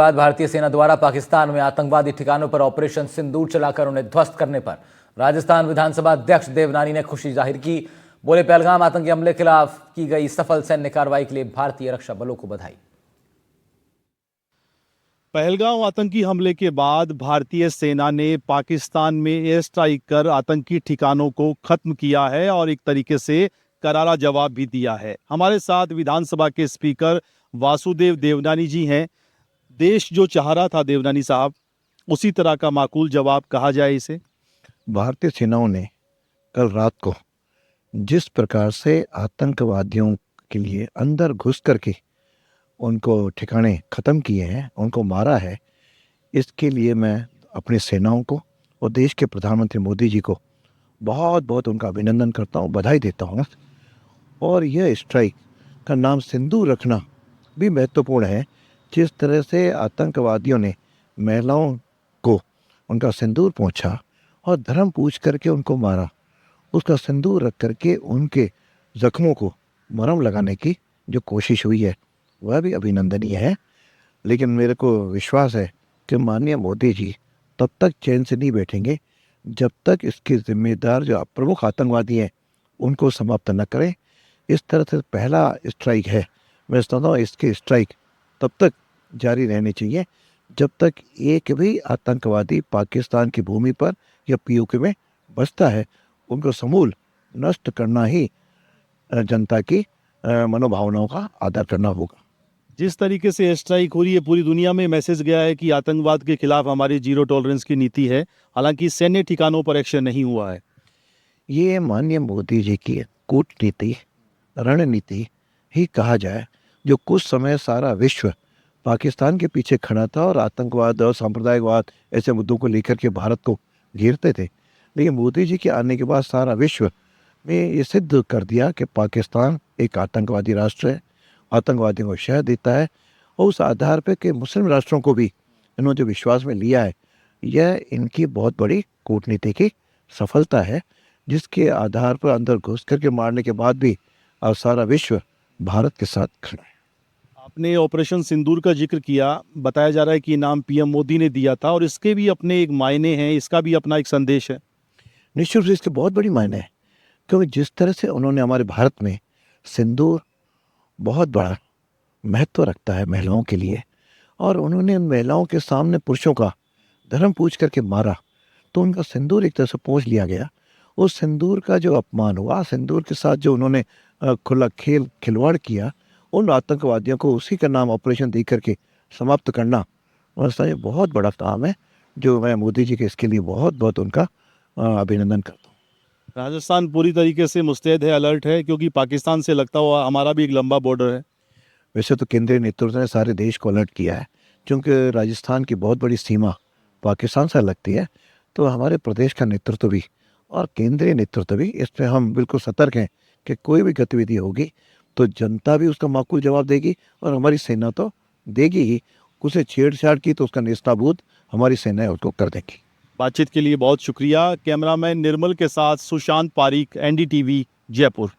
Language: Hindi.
बाद भारतीय सेना द्वारा पाकिस्तान में आतंकवादी ठिकानों पर ऑपरेशन सिंदूर चलाकर उन्हें ध्वस्त करने पर राजस्थान विधानसभा अध्यक्ष देवनानी ने खुशी जाहिर की। बोले, पहलगाम आतंकी हमले के खिलाफ की गई सफल सैन्य कार्रवाई के लिए भारतीय रक्षा बलों को बधाई। पहलगाम आतंकी हमले के बाद भारतीय सेना ने पाकिस्तान में एयर स्ट्राइक कर आतंकी ठिकानों को खत्म किया है और एक तरीके से करारा जवाब भी दिया है। हमारे साथ विधानसभा के स्पीकर वासुदेव देवनानी जी हैं। देश जो चाह रहा था देवनानी साहब, उसी तरह का माकूल जवाब कहा जाए इसे। भारतीय सेनाओं ने कल रात को जिस प्रकार से आतंकवादियों के लिए अंदर घुस करके उनको ठिकाने ख़त्म किए हैं, उनको मारा है, इसके लिए मैं अपनी सेनाओं को और देश के प्रधानमंत्री मोदी जी को बहुत बहुत उनका अभिनंदन करता हूँ, बधाई देता हूँ। और यह स्ट्राइक का नाम सिंदूर रखना भी महत्वपूर्ण है। जिस तरह से आतंकवादियों ने महिलाओं को उनका सिंदूर पहुँचा और धर्म पूछ करके उनको मारा, उसका सिंदूर रख करके उनके ज़ख्मों को मरहम लगाने की जो कोशिश हुई है वह भी अभिनंदनीय है। लेकिन मेरे को विश्वास है कि माननीय मोदी जी तब तक चैन से नहीं बैठेंगे जब तक इसके जिम्मेदार जो प्रमुख आतंकवादी हैं उनको समाप्त न करें। इस तरह से पहला स्ट्राइक है, मैं समझता हूँ इसके स्ट्राइक तब तक जारी रहने चाहिए जब तक एक भी आतंकवादी पाकिस्तान की भूमि पर या पीओके में बसता है। उनको समूल नष्ट करना ही जनता की मनोभावनाओं का आदर करना होगा। जिस तरीके से एयर स्ट्राइक हो रही है, पूरी दुनिया में मैसेज गया है कि आतंकवाद के खिलाफ हमारी जीरो टॉलरेंस की नीति है। हालांकि सैन्य ठिकानों पर एक्शन नहीं हुआ है। ये माननीय मोदी जी की कूटनीति, रणनीति ही कहा जाए, जो कुछ समय सारा विश्व पाकिस्तान के पीछे खड़ा था और आतंकवाद और सांप्रदायिकवाद ऐसे मुद्दों को लेकर के भारत को घेरते थे। लेकिन मोदी जी के आने के बाद सारा विश्व में ये सिद्ध कर दिया कि पाकिस्तान एक आतंकवादी राष्ट्र है, आतंकवादियों को शह देता है। और उस आधार पर कि मुस्लिम राष्ट्रों को भी इन्होंने जो विश्वास में लिया है, यह इनकी बहुत बड़ी कूटनीति की सफलता है, जिसके आधार पर अंदर घुस करके मारने के बाद भी अब सारा विश्व भारत के साथ खड़ा है। आपने ऑपरेशन सिंदूर का जिक्र किया, बताया जा रहा है कि नाम पीएम मोदी ने दिया था और इसके भी अपने एक मायने हैं, इसका भी अपना एक संदेश है। निश्चित रूप से इसके बहुत बड़ी मायने है, क्योंकि जिस तरह से उन्होंने हमारे भारत में सिंदूर बहुत बड़ा महत्व रखता है महिलाओं के लिए, और उन्होंने महिलाओं के सामने पुरुषों का धर्म पूछ करके मारा, तो उनका सिंदूर एक तरह से पोंछ लिया गया। उस सिंदूर का जो अपमान हुआ, सिंदूर के साथ जो उन्होंने खुला खिलवाड़ किया, उन आतंकवादियों को उसी का नाम ऑपरेशन दे करके समाप्त करना ये बहुत बड़ा काम है, जो मैं मोदी जी के इसके लिए बहुत बहुत उनका अभिनंदन करता हूँ। राजस्थान पूरी तरीके से मुस्तैद है, अलर्ट है, क्योंकि पाकिस्तान से लगता हुआ हमारा भी एक लंबा बॉर्डर है। वैसे तो केंद्रीय नेतृत्व ने सारे देश को अलर्ट किया है, क्योंकि राजस्थान की बहुत बड़ी सीमा पाकिस्तान से लगती है। तो हमारे प्रदेश का नेतृत्व भी और केंद्रीय नेतृत्व भी इस पर हम बिल्कुल सतर्क हैं कि कोई भी गतिविधि होगी तो जनता भी उसका माकूल जवाब देगी और हमारी सेना तो देगी ही। उसे छेड़छाड़ की तो उसका नेस्ताभूत हमारी सेनाएं उसको कर देंगी। बातचीत के लिए बहुत शुक्रिया। कैमरामैन निर्मल के साथ सुशांत पारीक, NDTV, जयपुर।